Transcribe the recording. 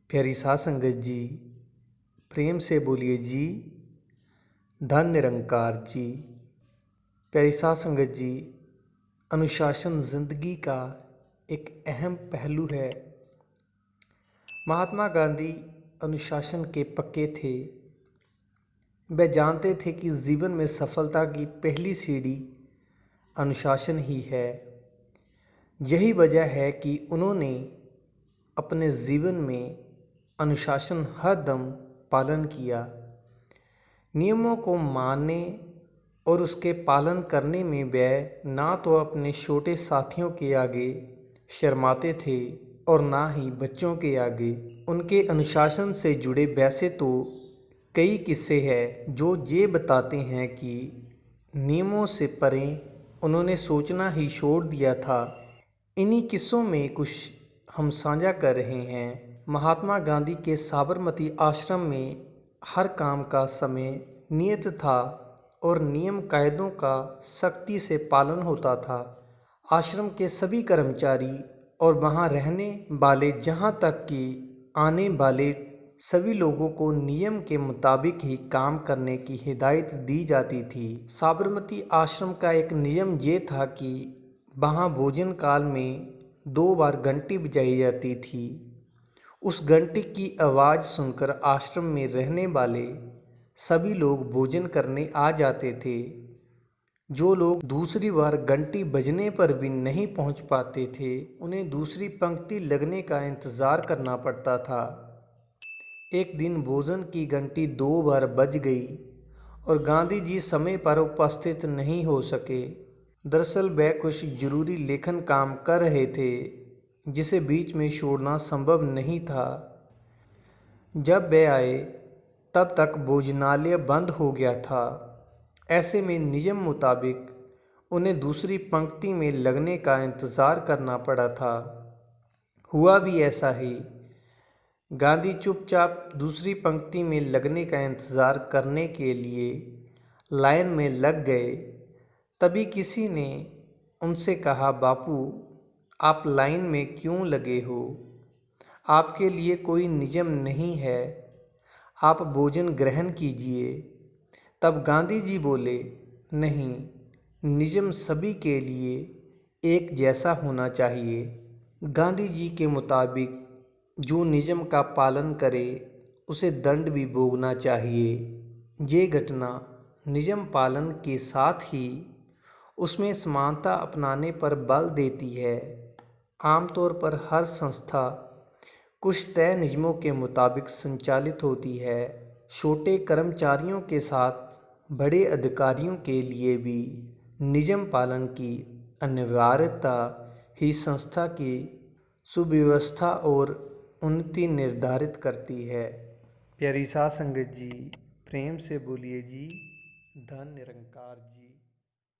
प्यारी साध संगत जी, प्रेम से बोलिए जी, धन निरंकार जी। प्यारी साध संगत जी, अनुशासन जिंदगी का एक अहम पहलू है। महात्मा गांधी अनुशासन के पक्के थे। वे जानते थे कि जीवन में सफलता की पहली सीढ़ी अनुशासन ही है। यही वजह है कि उन्होंने अपने जीवन में अनुशासन हर दम पालन किया। नियमों को मानने और उसके पालन करने में वे ना तो अपने छोटे साथियों के आगे शर्माते थे और ना ही बच्चों के आगे। उनके अनुशासन से जुड़े वैसे तो कई किस्से हैं जो ये बताते हैं कि नियमों से परे उन्होंने सोचना ही छोड़ दिया था। इन्हीं किस्सों में कुछ हम साझा कर रहे हैं। महात्मा गांधी के साबरमती आश्रम में हर काम का समय नियत था और नियम कायदों का सख्ती से पालन होता था। आश्रम के सभी कर्मचारी और वहाँ रहने वाले, जहाँ तक कि आने वाले सभी लोगों को नियम के मुताबिक ही काम करने की हिदायत दी जाती थी। साबरमती आश्रम का एक नियम ये था कि वहाँ भोजन काल में 2 बार घंटी बजाई जाती थी। उस घंटी की आवाज़ सुनकर आश्रम में रहने वाले सभी लोग भोजन करने आ जाते थे। जो लोग दूसरी बार घंटी बजने पर भी नहीं पहुंच पाते थे, उन्हें दूसरी पंक्ति लगने का इंतज़ार करना पड़ता था। एक दिन भोजन की घंटी 2 बार बज गई और गांधी जी समय पर उपस्थित नहीं हो सके। दरअसल वे कुछ जरूरी लेखन काम कर रहे थे जिसे बीच में छोड़ना संभव नहीं था। जब वे आए तब तक भोजनालय बंद हो गया था। ऐसे में नियम मुताबिक उन्हें दूसरी पंक्ति में लगने का इंतज़ार करना पड़ा था। हुआ भी ऐसा ही। गांधी चुपचाप दूसरी पंक्ति में लगने का इंतज़ार करने के लिए लाइन में लग गए। तभी किसी ने उनसे कहा, बापू आप लाइन में क्यों लगे हो? आपके लिए कोई नियम नहीं है, आप भोजन ग्रहण कीजिए। तब गांधी जी बोले, नहीं, नियम सभी के लिए एक जैसा होना चाहिए। गांधी जी के मुताबिक जो नियम का पालन करे उसे दंड भी भोगना चाहिए। ये घटना नियम पालन के साथ ही उसमें समानता अपनाने पर बल देती है। आमतौर पर हर संस्था कुछ तय नियमों के मुताबिक संचालित होती है। छोटे कर्मचारियों के साथ बड़े अधिकारियों के लिए भी नियम पालन की अनिवार्यता ही संस्था की सुव्यवस्था और उन्नति निर्धारित करती है। प्यारी साध संगत जी, प्रेम से बोलिए जी, धन निरंकार जी।